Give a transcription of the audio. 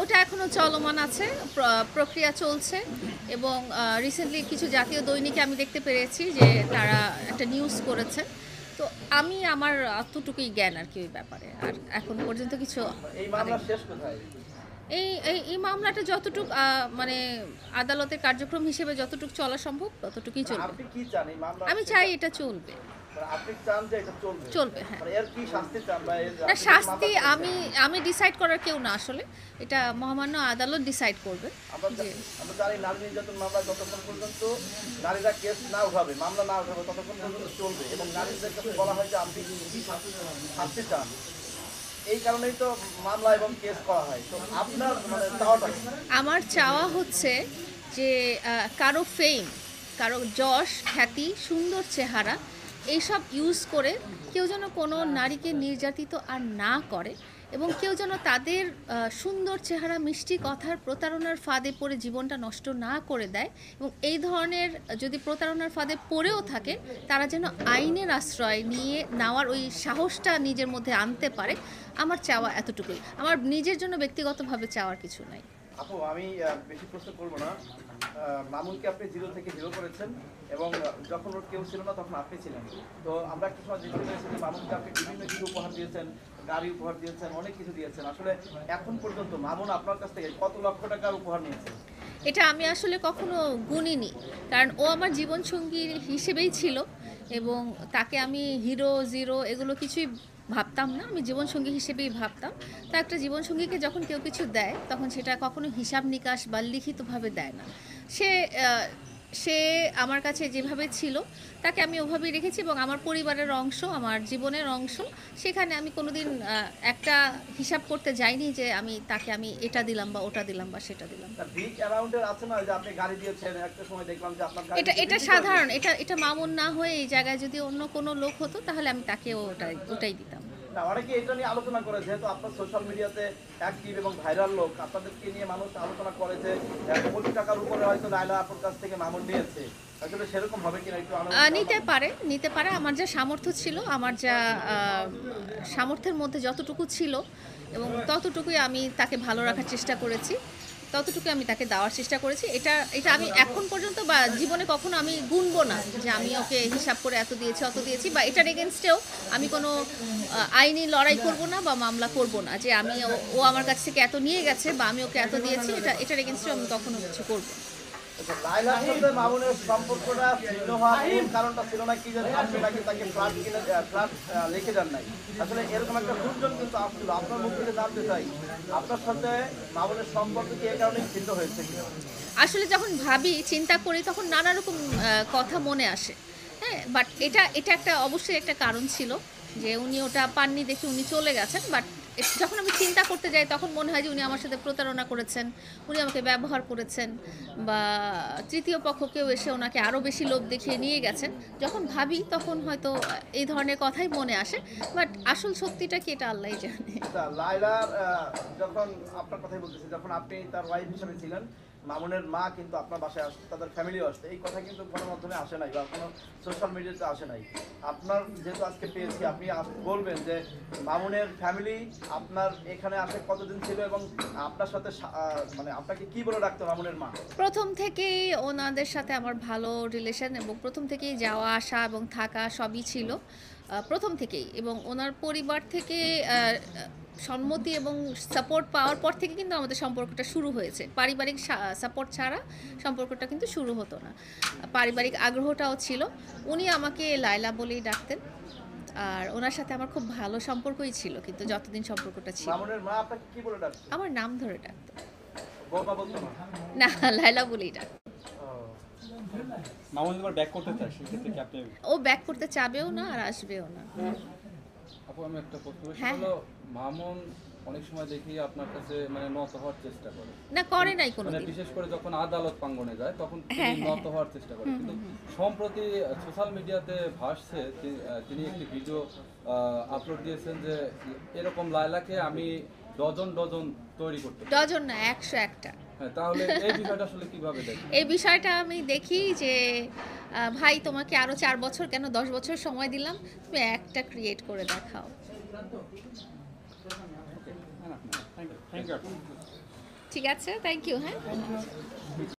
ওটা এখনো চলমান আছে, প্রক্রিয়া চলছে এবং রিসেন্টলি কিছু জাতীয় দৈনিকে আমি দেখতে পেরেছি যে তারা একটা নিউজ করেছে। তো আমি আমার অতটুকুই জ্ঞান আর কি ওই ব্যাপারে। আর এখন পর্যন্ত কিছু এই মানে মামলা শেষ কোথায়? এই মামলাটা যতটুক মানে আদালতের কার্যক্রম হিসেবে যতটুক চলা সম্ভব ততটুকুই না, চলবে। আপনি কি চান এই মামলা আমি শেষ? চাই এটা চলবে। মানে আপনি চান যে এটা চলবে? চলবে, হ্যাঁ। মানে এর কি শাস্তি চান বা এর না, আপনি যে শাস্তি মামলা করেছেন, আমি ডিসাইড করার কেউ না আসলে। এটা মহামান্য আদালত ডিসাইড করবে আমরা যে আমরা জানি নারী নির্যাতন মামলা যতক্ষণ পর্যন্ত নারীরা কেস না উঠাবে, মামলা না উঠাবে ততক্ষণ পর্যন্ত চলবে এবং নারীদের কাছে বলা হয় যে আপনি কি শাস্তি চান। এই কারণেই তো মামলা এবং কেস করা হয়। তো আপনার মানে চাওয়াটা কি? আমার চাওয়া হচ্ছে যে কারো ফেম, কারো যশ, খ্যাতি, সুন্দর চেহারা এইসব ইউজ করে কেউ যেন কোনো নারীকে নির্যাতিত আর না করে এবং কেউ যেন তাদের সুন্দর চেহারা, মিষ্টি কথার প্রতারণার ফাঁদে পড়ে জীবনটা নষ্ট না করে দেয়। এবং এই ধরনের যদি প্রতারণার ফাঁদে পড়েও থাকে, তারা যেন আইনের আশ্রয় নিয়ে নেওয়ার ওই সাহসটা নিজের মধ্যে আনতে পারে। আমার চাওয়া এতটুকুই। আমার নিজের জন্য ব্যক্তিগতভাবে চাওয়ার কিছু নাই। আপু আমি বেশি প্রশ্ন করবো না। মামুনকে আপনি জিরো থেকে হিরো করেছেন এবং যখন ওর কেউ ছিল না তখন আপনি ছিলেন। তো আমরা একটা সময় দেখতে পেয়েছি যে মামুনকে আপনি বিভিন্ন কিছু উপহার দিয়েছেন, গাড়ি উপহার দিয়েছেন, অনেক কিছু দিয়েছেন। আসলে এখন পর্যন্ত মামুন আপনার কাছ থেকে কত লক্ষ টাকার উপহার নিয়েছে? এটা আমি আসলে কখনো গুনিনি, কারণ ও আমার জীবনসঙ্গী হিসেবেই ছিল এবং তাকে আমি হিরো জিরো এগুলো কিছুই ভাবতাম না, আমি জীবনসঙ্গী হিসেবেই ভাবতাম। তা একটা জীবনসঙ্গীকে যখন কেউ কিছু দেয় তখন সেটা কখনো হিসাব নিকাশ বা লিখিতভাবে দেয় না। সে আহ, সে আমার কাছে যেভাবে ছিল তাকে আমি ওভাবেই রেখেছি এবং আমার পরিবারের অংশ, আমার জীবনের অংশ। সেখানে আমি কোনোদিন একটা হিসাব করতে যাইনি যে আমি এটা দিলাম বা ওটা দিলাম বা সেটা দিলাম। বিগ অ্যামাউন্টের আছে না যে আপনি গাড়ি দিয়েছেন, একটা সময় দেখলাম যে আপনার গাড়ি এটা বিক্রি করে সাধারণ, দিয়েছেন। এটা মামুন না হয়ে এই জায়গায় যদি অন্য কোনো লোক হতো তাহলে আমি তাকেও ওটাই দিতাম। না, অনেকে এটা নিয়ে আলোচনা করে, যেহেতু আপনার সোশ্যাল মিডিয়াতে অ্যাক্টিভ এবং ভাইরাল লোক, আপনাদেরকে নিয়ে মানুষ আলোচনা করে যে 1 কোটি টাকার উপরে হয়তো লায়লা আপুর কাছ থেকে মামুন নিয়েছে। আসলে সেরকম হবে কিনা একটু নিতে পারে। আমার যা সামর্থ্য ছিল, আমার যা সামর্থ্যের মধ্যে যতটুকু ছিল এবং ততটুকুই আমি তাকে ভালো রাখার চেষ্টা করেছি, ততটুকু আমি তাকে দেওয়ার চেষ্টা করেছি। এটা এটা আমি এখন পর্যন্ত বা জীবনে কখনো আমি গুনবো না যে আমি ওকে হিসাব করে এত দিয়েছি অত দিয়েছি, বা এটার এগেনস্টেও আমি কোনো আইনি লড়াই করব না বা মামলা করব না যে ও আমার কাছ থেকে এত নিয়ে গেছে বা আমি ওকে এত দিয়েছি। এটার এগেনস্টেও আমি কখনো কিছু করব না। আচ্ছা, লায়লার সাথে মামুনের সম্পর্কটা ছিন্ন হওয়ার মূল কারণটা ছিল না কি যে আপনি নাকি তাকে ফ্ল্যাট লিখে যান নাই? আসলে এরকম একটা গুঞ্জন কিন্তু আসছিল। আপনার মুখ থেকে জানতে চাই, আপনার সাথে মামুনের সম্পর্ক কি এই কারণেই ছিন্ন হয়েছে কিনা? আসলে যখন ভাবি, চিন্তা করি, তখন নানা রকম কথা মনে আসে। হ্যাঁ, বাট এটা একটা অবশ্যই একটা কারণ ছিল যে উনি ওটা পাননি দেখে উনি চলে গেছেন। বাট যখন আমি চিন্তা করতে যাই তখন মনে হয় যে উনি আমার সাথে প্রতারণা করেছেন, উনি আমাকে ব্যবহার করেছেন, বা তৃতীয় পক্ষ কেউ এসে ওনাকে আরও বেশি লোভ দেখিয়ে নিয়ে গেছেন। যখন ভাবি তখন হয়তো এই ধরনের কথাই মনে আসে। বাট আসল সত্যিটা কি এটা আল্লাহই জানে। আচ্ছা, লায়লার যখন আপনার কথাই বলতেছি, যখন আপনি তার ওয়াইফ হিসেবে ছিলেন, মামুনের মা কিন্তু আপনার বাসায় আসতো, তাদের ফ্যামিলিও আসতো। এই কথা কিন্তু গণমাধ্যমে আসে নাই বা কোনো সোশ্যাল মিডিয়াতে আসে নাই। আপনার যেহেতু আজকে পেয়েছি, আপনি বলবেন যে মামুনের ফ্যামিলি আপনার এখানে আসে কতদিন ছিল এবং আপনার সাথে মানে আপনাকে কি বলে ডাকতো মামুনের মা? প্রথম থেকেই ওনাদের সাথে আমার ভালো রিলেশন এবং প্রথম থেকেই যাওয়া আসা এবং থাকা সবই ছিল প্রথম থেকেই। এবং ওনার পরিবার থেকে সম্মতি এবং সাপোর্ট পাওয়ার পর থেকে কিন্তু আমাদের সম্পর্কটা শুরু হয়েছে। পারিবারিক সাপোর্ট ছাড়া সম্পর্কটা কিন্তু শুরু হতো না। পারিবারিক আগ্রহটাও ছিল। উনি আমাকে লায়লা বলেই ডাকতেন আর ওনার সাথে আমার খুব ভালো সম্পর্কই ছিল, কিন্তু যতদিন সম্পর্কটা ছিল। মামুনের মা আপনাকে কি বলে ডাকতো? আমার নাম ধরে ডাকতো। বৌমা বলতো না? না, লায়লা বলেই ডাকতো। ও, মামুন এবার ব্যাক করতে চায়, সেক্ষেত্রে কি আপনি? ও ব্যাক করতে চাবেও না আর আসবেও না। আপু আমি একটা প্রশ্ন করছি, হ্যাঁ, হলো মামুন অনেক সময় দেখি আপনার কাছে মানে নত হওয়ার চেষ্টা করে, না করে নাই মানে কোনোদিন। বিশেষ করে যখন আদালত প্রাঙ্গণে যায় তখন হ্যাঁ, তিনি হ্যাঁ, নত হওয়ার চেষ্টা করে, কিন্তু সম্প্রতি সোশ্যাল মিডিয়াতে ভাসছে তিনি একটি ভিডিও আপলোড দিয়েছেন যে এরকম লায়লাকে আমি ডজন ডজন তৈরি করতে পারি। ডজন না, 101টা। হ্যাঁ, তাহলে এই বিষয়টা আসলে কিভাবে দেখেন? এই বিষয়টা আমি দেখি যে ভাই, তোমাকে আরো 4 বছর কেন 10 বছর সময় দিলাম, তুমি একটা ক্রিয়েট করে দেখাও। Thank you. ঠিক আছে, থ্যাংক ইউ। হ্যাঁ।